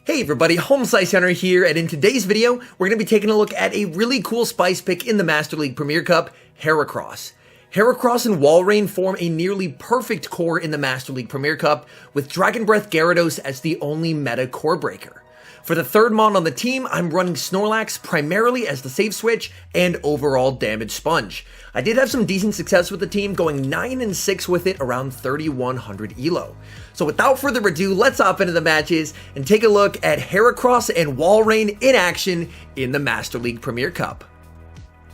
Hey everybody, HomeSliceHenry here, and in today's video, we're going to be taking a look at a really cool spice pick in the Master League Premier Cup, HERACROSS. HERACROSS and WALREIN form a nearly perfect core in the Master League Premier Cup, with Dragon Breath Gyarados as the only meta core breaker. For the third mon on the team, I'm running Snorlax primarily as the safe switch and overall damage sponge. I did have some decent success with the team, going 9-6 with it around 3100 ELO. So without further ado, let's hop into the matches and take a look at HERACROSS and WALREIN in action in the Master League Premier Cup.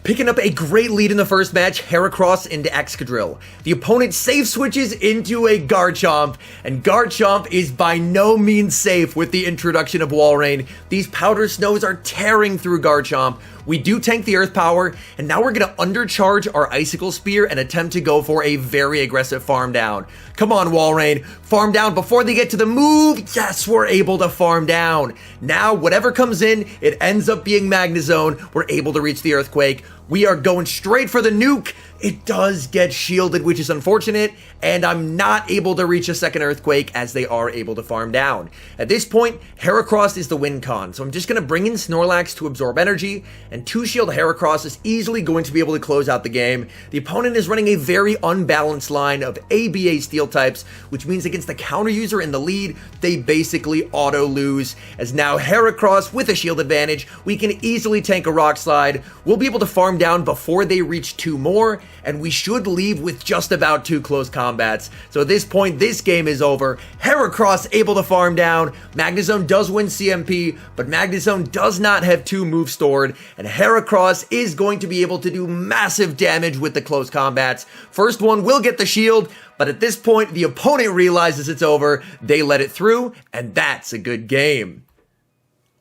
Picking up a great lead in the first match, HERACROSS into Excadrill. The opponent safe switches into a Garchomp, and Garchomp is by no means safe with the introduction of WALREIN. These Powder Snows are tearing through Garchomp. We do tank the Earth Power, and now we're going to undercharge our Icicle Spear and attempt to go for a very aggressive farm down. Come on, WALREIN, farm down before they get to the move. Yes, we're able to farm down. Now, whatever comes in, it ends up being Magnezone. We're able to reach the Earthquake. We are going straight for the nuke. It does get shielded, which is unfortunate, and I'm not able to reach a second Earthquake as they are able to farm down. At this point, HERACROSS is the win con, so I'm just going to bring in Snorlax to absorb energy, and 2-shield HERACROSS is easily going to be able to close out the game. The opponent is running a very unbalanced line of ABA Steel types, which means against the counter user in the lead, they basically auto-lose, as now HERACROSS with a shield advantage, we can easily tank a Rock Slide. We'll be able to farm down before they reach 2 more, and we should leave with just about 2 close combats. So at this point, this game is over. HERACROSS able to farm down. Magnezone does win CMP, but Magnezone does not have 2 moves stored, and HERACROSS is going to be able to do massive damage with the close combats. First one will get the shield, but at this point, the opponent realizes it's over. They let it through, and that's a good game.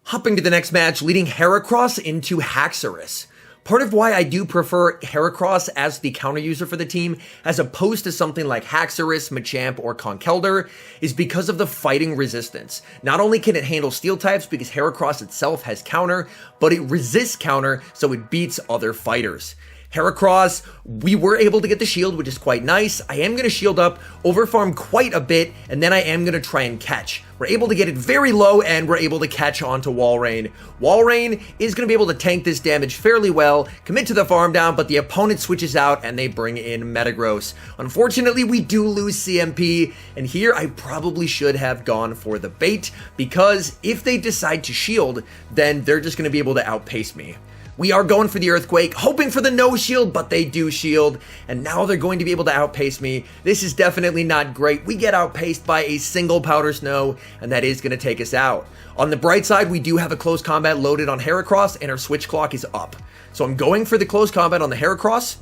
Hopping to the next match, leading HERACROSS into Haxorus. Part of why I do prefer HERACROSS as the counter user for the team, as opposed to something like Haxorus, Machamp, or Conkeldurr, is because of the fighting resistance. Not only can it handle steel types because HERACROSS itself has counter, but it resists counter, so it beats other fighters. HERACROSS, we were able to get the shield, which is quite nice. I am going to shield up, overfarm quite a bit, and then I am going to try and catch. We're able to get it very low, and we're able to catch onto WALREIN. WALREIN is going to be able to tank this damage fairly well, commit to the farm down, but the opponent switches out, and they bring in Metagross. Unfortunately, we do lose CMP, and here I probably should have gone for the bait, because if they decide to shield, then they're just going to be able to outpace me. We are going for the Earthquake, hoping for the no shield, but they do shield, and now they're going to be able to outpace me. This is definitely not great. We get outpaced by a single Powder Snow, and that is going to take us out. On the bright side, we do have a close combat loaded on HERACROSS, and our switch clock is up. So I'm going for the close combat on the HERACROSS.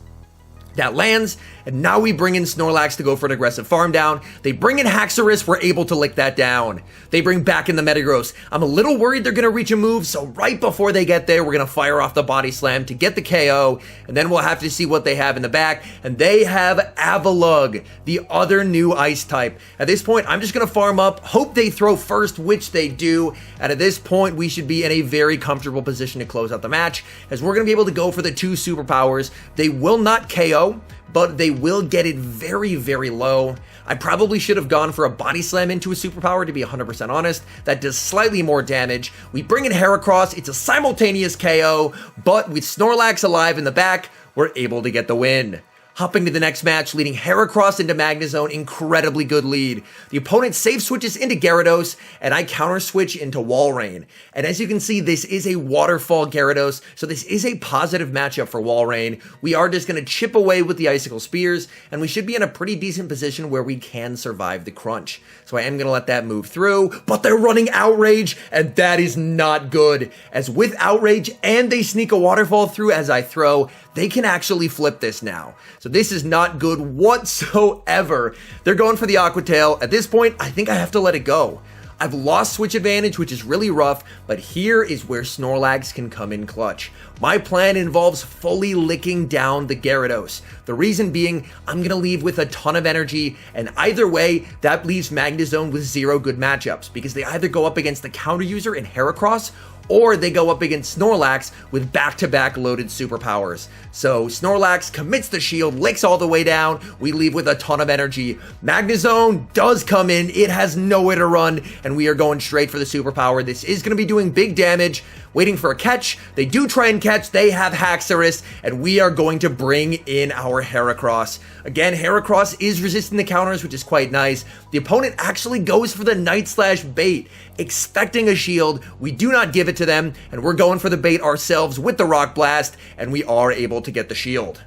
That lands, and now we bring in Snorlax to go for an aggressive farm down. They bring in Haxorus, we're able to lick that down. They bring back in the Metagross. I'm a little worried they're going to reach a move, so right before they get there, we're going to fire off the Body Slam to get the KO, and then we'll have to see what they have in the back, and they have Avalugg, the other new Ice type. At this point, I'm just going to farm up, hope they throw first, which they do, and at this point, we should be in a very comfortable position to close out the match, as we're going to be able to go for the 2 superpowers. They will not KO, but they will get it very, very low. I probably should have gone for a Body Slam into a superpower, to be 100% honest. That does slightly more damage. We bring in HERACROSS. It's a simultaneous KO, but with Snorlax alive in the back, we're able to get the win. Hopping to the next match, leading HERACROSS into Magnezone, incredibly good lead. The opponent safe switches into Gyarados, and I counter switch into WALREIN. And as you can see, this is a waterfall Gyarados, so this is a positive matchup for WALREIN. We are just going to chip away with the Icicle Spears, and we should be in a pretty decent position where we can survive the crunch. So I am going to let that move through, but they're running Outrage, and that is not good. As with Outrage, and they sneak a waterfall through as I throw, they can actually flip this now. So this is not good whatsoever. They're going for the Aqua Tail. At this point, I think I have to let it go. I've lost switch advantage, which is really rough, but here is where Snorlax can come in clutch. My plan involves fully licking down the Gyarados. The reason being, I'm going to leave with a ton of energy, and either way, that leaves Magnezone with 0 good matchups, because they either go up against the counter user in HERACROSS, or they go up against Snorlax with back-to-back loaded superpowers. So Snorlax commits the shield, licks all the way down, we leave with a ton of energy. Magnezone does come in, it has nowhere to run, and we are going straight for the superpower. This is going to be doing big damage, waiting for a catch. They do try and catch. They have Haxorus, and we are going to bring in our HERACROSS. Again, HERACROSS is resisting the counters, which is quite nice. The opponent actually goes for the Night/Bait, expecting a shield. We do not give it to them, and we're going for the bait ourselves with the Rock Blast, and we are able to get the shield.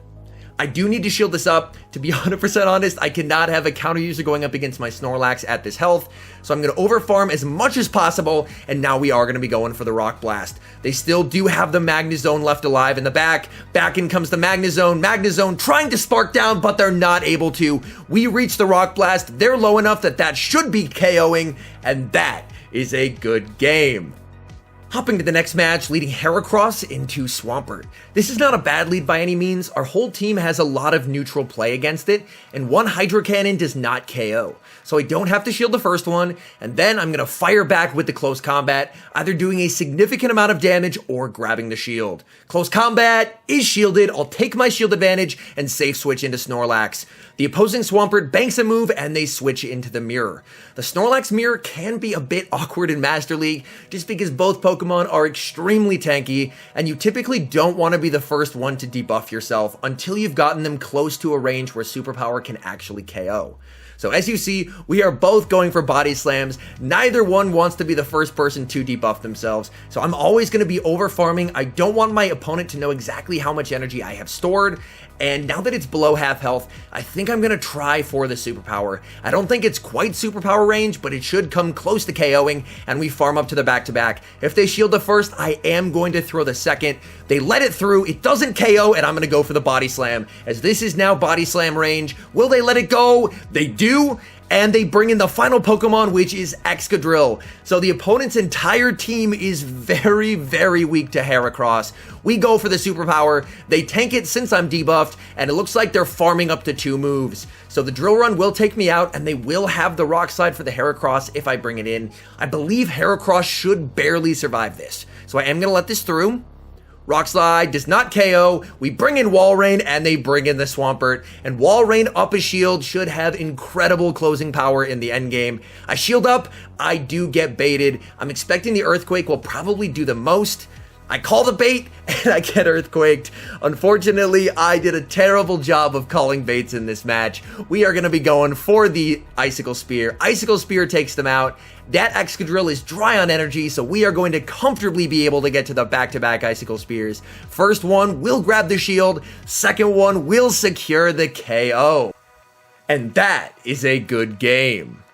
I do need to shield this up. To be 100% honest, I cannot have a counter user going up against my Snorlax at this health, so I'm going to overfarm as much as possible, and now we are going to be going for the Rock Blast. They still do have the Magnezone left alive in the back. Back in comes the Magnezone. Magnezone trying to spark down, but they're not able to. We reach the Rock Blast. They're low enough that that should be KOing, and that is a good game. Hopping to the next match, leading HERACROSS into Swampert. This is not a bad lead by any means. Our whole team has a lot of neutral play against it, and one Hydro Cannon does not KO. So I don't have to shield the first one, and then I'm going to fire back with the close combat, either doing a significant amount of damage or grabbing the shield. Close combat is shielded. I'll take my shield advantage and safe switch into Snorlax. The opposing Swampert banks a move and they switch into the mirror. The Snorlax mirror can be a bit awkward in Master League just because both Pokemon are extremely tanky, and you typically don't want to be the first one to debuff yourself until you've gotten them close to a range where Superpower can actually KO. So as you see, we are both going for body slams. Neither one wants to be the first person to debuff themselves. So I'm always going to be over farming. I don't want my opponent to know exactly how much energy I have stored. And now that it's below half health, I think I'm going to try for the superpower. I don't think it's quite superpower range, but it should come close to KOing, and we farm up to the back-to-back. If they shield the first, I am going to throw the second. They let it through, it doesn't KO, and I'm going to go for the body slam, as this is now body slam range. Will they let it go? They do. And they bring in the final Pokemon, which is Excadrill. So the opponent's entire team is very, very weak to HERACROSS. We go for the superpower. They tank it since I'm debuffed, and it looks like they're farming up to 2 moves. So the Drill Run will take me out, and they will have the Rock Slide for the HERACROSS if I bring it in. I believe HERACROSS should barely survive this. So I am going to let this through. Rock Slide does not KO. We bring in WALREIN, and they bring in the Swampert. And WALREIN up a shield should have incredible closing power in the end game. I shield up. I do get baited. I'm expecting the Earthquake will probably do the most. I call the bait, and I get earthquaked. Unfortunately, I did a terrible job of calling baits in this match. We are going to be going for the Icicle Spear. Icicle Spear takes them out. That Excadrill is dry on energy, so we are going to comfortably be able to get to the back-to-back Icicle Spears. First one will grab the shield. Second one will secure the KO. And that is a good game.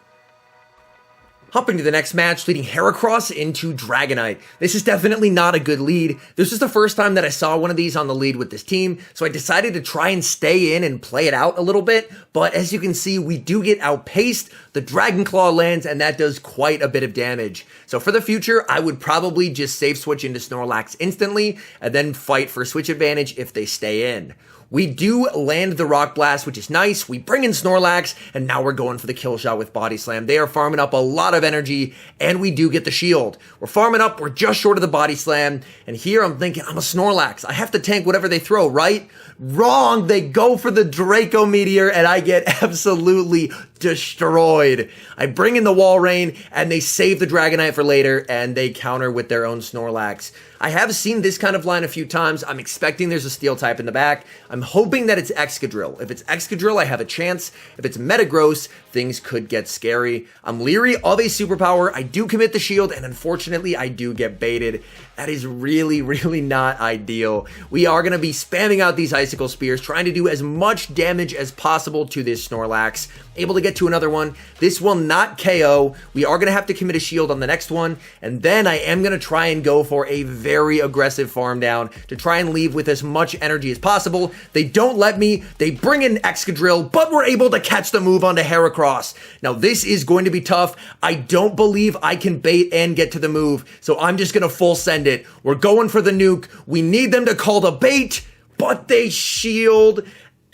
Hopping to the next match, leading HERACROSS into Dragonite. This is definitely not a good lead. This was the first time that I saw one of these on the lead with this team, so I decided to try and stay in and play it out a little bit, but as you can see, we do get outpaced. The Dragon Claw lands, and that does quite a bit of damage. So for the future, I would probably just safe switch into Snorlax instantly, and then fight for switch advantage if they stay in. We do land the Rock Blast, which is nice. We bring in Snorlax, and now we're going for the kill shot with Body Slam. They are farming up a lot of energy, and we do get the shield. We're farming up. We're just short of the Body Slam, and here I'm thinking, I'm a Snorlax. I have to tank whatever they throw, right? Wrong. They go for the Draco Meteor, and I get absolutely destroyed. I bring in the WALREIN, and they save the Dragonite for later, and they counter with their own Snorlax. I have seen this kind of line a few times. I'm expecting there's a Steel type in the back. I'm hoping that it's Excadrill. If it's Excadrill, I have a chance. If it's Metagross, things could get scary. I'm leery of a superpower. I do commit the shield, and unfortunately, I do get baited. That is really, really not ideal. We are going to be spamming out these Icicle Spears, trying to do as much damage as possible to this Snorlax. Able to get to another one. This will not KO. We are going to have to commit a shield on the next one, and then I am going to try and go for a very aggressive farm down to try and leave with as much energy as possible. They don't let me. They bring in Excadrill, but we're able to catch the move onto HERACROSS. Now, this is going to be tough. I don't believe I can bait and get to the move, so I'm just going to full send it. We're going for the nuke. We need them to call the bait, but they shield.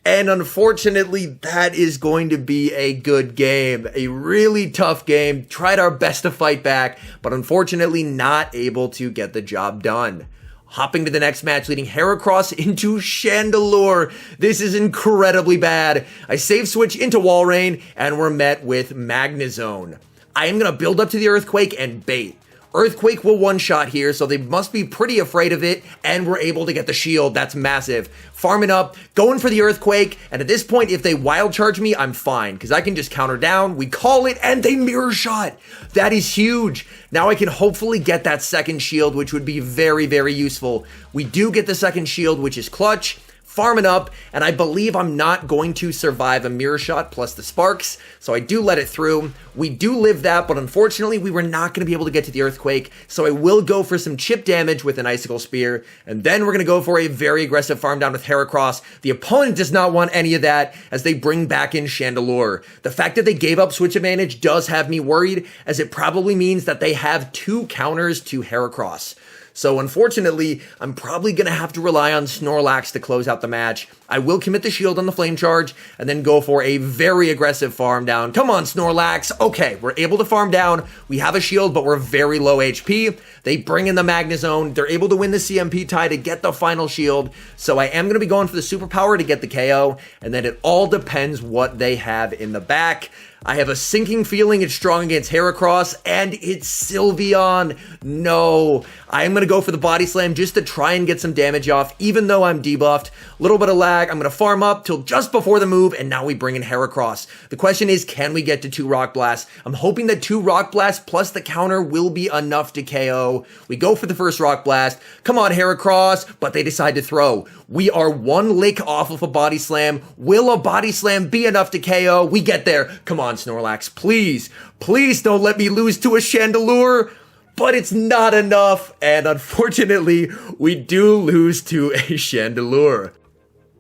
And unfortunately, that is going to be a good game. A really tough game. Tried our best to fight back, but unfortunately not able to get the job done. Hopping to the next match, leading HERACROSS into Chandelure. This is incredibly bad. I save switch into WALREIN, and we're met with Magnezone. I am going to build up to the Earthquake and bait. Earthquake will one-shot here, so they must be pretty afraid of it, and we're able to get the shield. That's massive. Farming up, going for the Earthquake, and at this point, if they wild charge me, I'm fine, because I can just counter down, we call it, and they mirror shot. That is huge. Now I can hopefully get that second shield, which would be very, very useful. We do get the second shield, which is clutch. Farming up, and I believe I'm not going to survive a mirror shot plus the sparks, so I do let it through. We do live that, but unfortunately we were not going to be able to get to the Earthquake, so I will go for some chip damage with an Icicle Spear, and then we're going to go for a very aggressive farm down with Heracross. The opponent does not want any of that as they bring back in Chandelure. The fact that they gave up switch advantage does have me worried, as it probably means that they have 2 counters to Heracross. So unfortunately, I'm probably going to have to rely on Snorlax to close out the match. I will commit the shield on the Flame Charge and then go for a very aggressive farm down. Come on, Snorlax. Okay, we're able to farm down. We have a shield, but we're very low HP. They bring in the Magnezone. They're able to win the CMP tie to get the final shield. So I am going to be going for the Superpower to get the KO, and then it all depends what they have in the back. I have a sinking feeling it's strong against Heracross, and it's Sylveon. No, I am going to go for the Body Slam just to try and get some damage off, even though I'm debuffed. A little bit of lag. I'm going to farm up till just before the move, and now we bring in Heracross. The question is, can we get to 2 Rock Blasts? I'm hoping that 2 Rock Blasts plus the counter will be enough to KO. We go for the first Rock Blast. Come on, Heracross, but they decide to throw. We are 1 lick off of a Body Slam. Will a Body Slam be enough to KO? We get there. Come on, Snorlax, please, please don't let me lose to a Chandelure. But it's not enough, and unfortunately, we do lose to a Chandelure.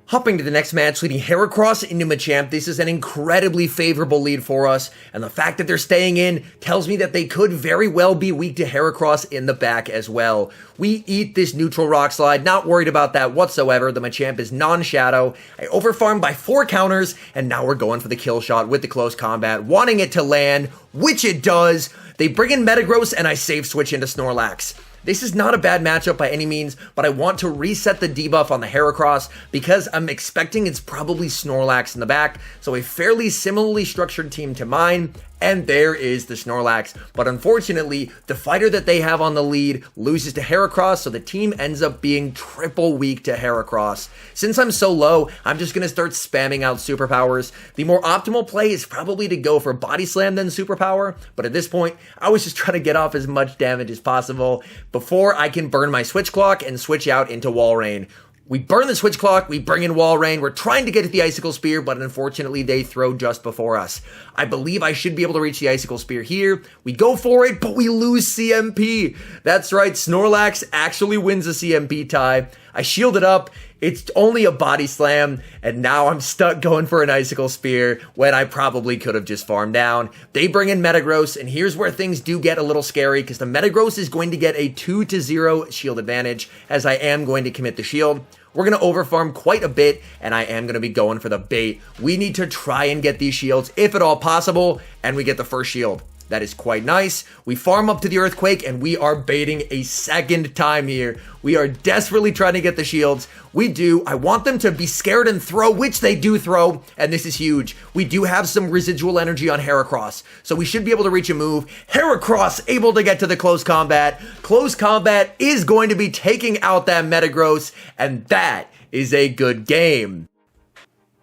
Hopping to the next match, leading Heracross into Machamp. This is an incredibly favorable lead for us, and the fact that they're staying in tells me that they could very well be weak to Heracross in the back as well. We eat this neutral Rock Slide, not worried about that whatsoever. The Machamp is non-shadow. I overfarmed by 4 counters, and now we're going for the kill shot with the close combat, wanting it to land, which it does. They bring in Metagross, and I save switch into Snorlax. This is not a bad matchup by any means, but I want to reset the debuff on the Heracross because I'm expecting it's probably Snorlax in the back, so a fairly similarly structured team to mine, and there is the Snorlax. But unfortunately, the fighter that they have on the lead loses to Heracross, so the team ends up being triple weak to Heracross. Since I'm so low, I'm just going to start spamming out superpowers. The more optimal play is probably to go for Body Slam than Superpower, but at this point, I was just trying to get off as much damage as possible before I can burn my Switch Clock and switch out into WALREIN. We burn the Switch Clock, we bring in WALREIN, we're trying to get to the Icicle Spear, but unfortunately they throw just before us. I believe I should be able to reach the Icicle Spear here. We go for it, but we lose CMP. That's right, Snorlax actually wins a CMP tie. I shield it up, it's only a Body Slam, and now I'm stuck going for an Icicle Spear when I probably could have just farmed down. They bring in Metagross, and here's where things do get a little scary, because the Metagross is going to get a 2-0 shield advantage, as I am going to commit the shield. We're going to overfarm quite a bit, and I am going to be going for the bait. We need to try and get these shields, if at all possible, and we get the first shield. That is quite nice. We farm up to the Earthquake, and we are baiting a second time here. We are desperately trying to get the shields. We do. I want them to be scared and throw, which they do throw, and this is huge. We do have some residual energy on Heracross, so we should be able to reach a move. Heracross able to get to the close combat. Close combat is going to be taking out that Metagross, and that is a good game.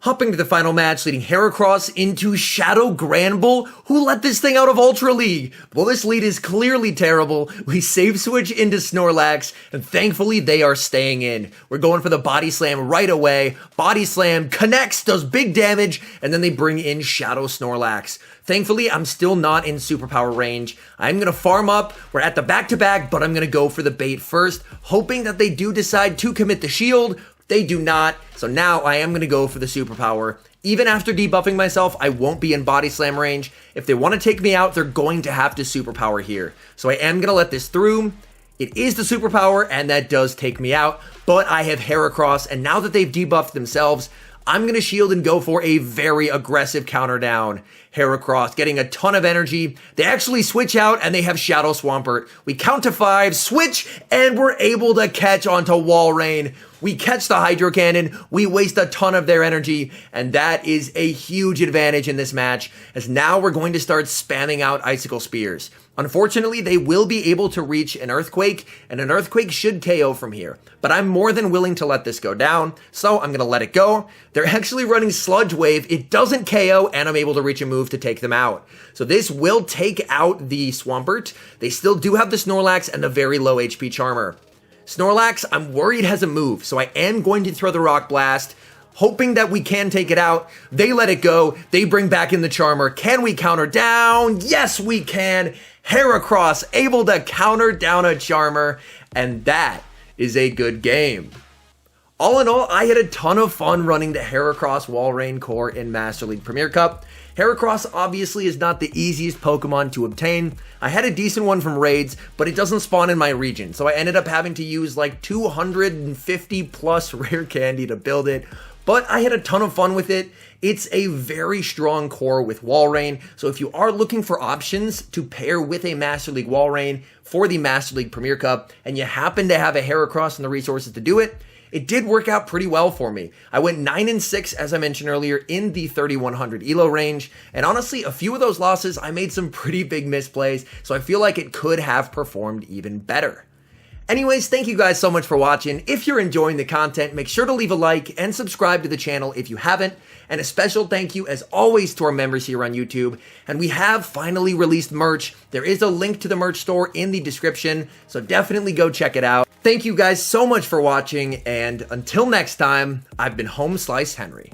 Hopping to the final match, leading Heracross into Shadow Granbull, who let this thing out of Ultra League. Well, this lead is clearly terrible. We save switch into Snorlax, and thankfully they are staying in. We're going for the Body Slam right away. Body Slam connects, does big damage, and then they bring in Shadow Snorlax. Thankfully, I'm still not in superpower range. I'm going to farm up. We're at the back-to-back, but I'm going to go for the bait first, hoping that they do decide to commit the shield. They do not, so now I am going to go for the superpower. Even after debuffing myself, I won't be in Body Slam range. If they want to take me out, they're going to have to superpower here. So I am going to let this through. It is the superpower, and that does take me out, but I have Heracross, and now that they've debuffed themselves, I'm going to shield and go for a very aggressive counter down. Heracross getting a ton of energy. They actually switch out and they have Shadow Swampert. We count to 5, switch, and we're able to catch onto WALREIN. We catch the Hydro Cannon, we waste a ton of their energy, and that is a huge advantage in this match, as now we're going to start spamming out Icicle Spears. Unfortunately, they will be able to reach an Earthquake, and an Earthquake should KO from here. But I'm more than willing to let this go down, so I'm going to let it go. They're actually running Sludge Wave, it doesn't KO, and I'm able to reach a move to take them out. So this will take out the Swampert. They still do have the Snorlax and the very low HP Charmer. Snorlax, I'm worried has a move, so I am going to throw the Rock Blast, hoping that we can take it out. They let it go. They bring back in the Charmer. Can we counter down? Yes, we can. Heracross able to counter down a Charmer, and that is a good game. All in all, I had a ton of fun running the Heracross WALREIN core in Master League Premier Cup. Heracross obviously is not the easiest Pokemon to obtain. I had a decent one from raids, but it doesn't spawn in my region, so I ended up having to use like 250 plus rare candy to build it, but I had a ton of fun with it. It's a very strong core with WALREIN, so if you are looking for options to pair with a Master League WALREIN for the Master League Premier Cup, and you happen to have a Heracross and the resources to do it, it did work out pretty well for me. I went 9-6, as I mentioned earlier, in the 3100 ELO range, and honestly, a few of those losses, I made some pretty big misplays, so I feel like it could have performed even better. Anyways, thank you guys so much for watching. If you're enjoying the content, make sure to leave a like and subscribe to the channel if you haven't. And a special thank you, as always, to our members here on YouTube. And we have finally released merch. There is a link to the merch store in the description, so definitely go check it out. Thank you guys so much for watching, and until next time, I've been HomeSliceHenry.